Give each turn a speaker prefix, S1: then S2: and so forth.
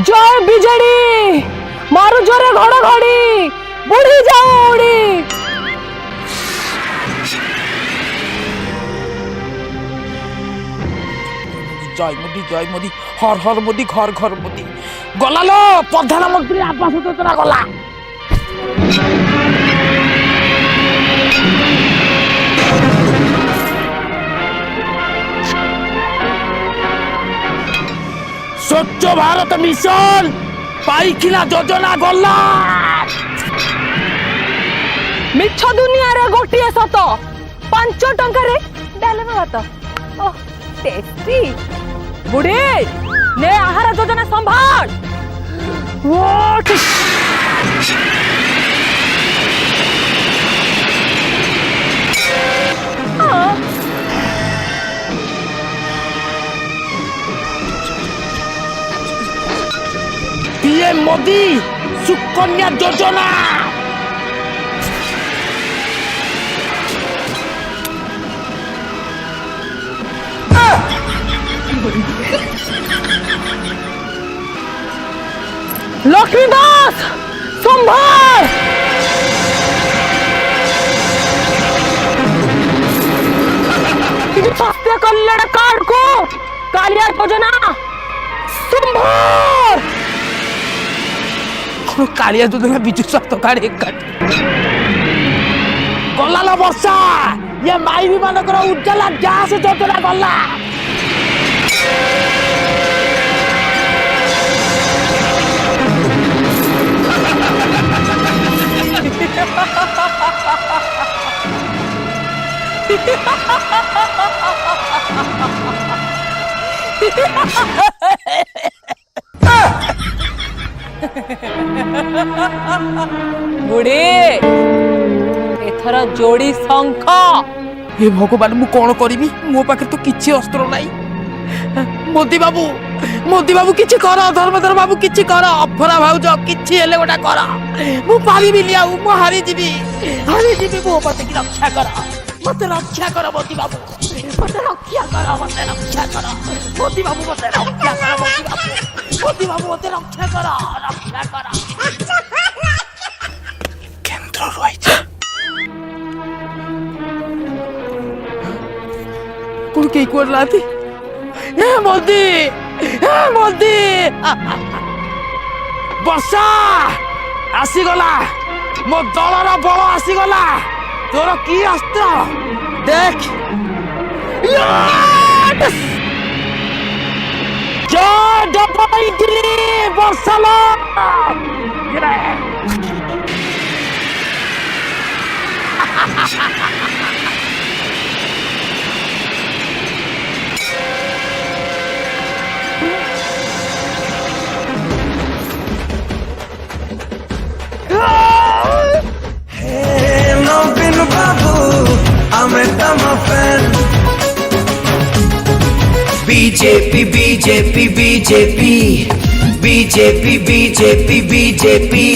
S1: जय बिजड़ी मारू जोरे घड़घड़ी बुढ़ी जाओ उड़ी।
S2: जय मोदी हर हर मोदी घर घर मोदी गला लो प्रधानमंत्री आवास योजना गला। स्वच्छ भारत मिशन पाइखिला योजना गला।
S1: मिछ दुनिया रे गोटिए सत 5 टंका रे डालमा भात ओह टेस्टी। बुढ़ी ने आहार योजना संभाल। व्हाट
S2: पीएम मोदी सुकन्या योजना।
S1: लक्ष्मी दास संभाल। स्वास्थ्य कल्याण कार्ड को कालिया योजना संभाल।
S2: कालिया योजना बिजु स्वास्थ्य कार्ड एक गला वर्षा ये माइबी मानकर उज्जवला गैस योजना गला।
S1: बुढ़ी एथर जोड़ी शंख।
S2: हे भगवान मु कौन करिबी मो पाखे तो किछि अस्त्र नाही। मोदी बाबू किछि कर धर्मधर बाबू किछि कर अफरा भाउज किछि हेले गोटा कर मु पारिबी लिया मु हारी जीवी मो पति की रक्षा कर मते रक्षा कर मोदी बाबू मते रक्षा कर मोदी बाबू मते रक्षा कर मोदी बाबू मते रक्षा कर केंद्र रहिছে कोन के कोड लाती ए मोदी वर्षा आसीगला मो दलर बल आसीगला तोर की अस्त्र देख। जय डबल दिल्ली वर्षा लो
S3: BJP BJP BJP BJP BJP BJP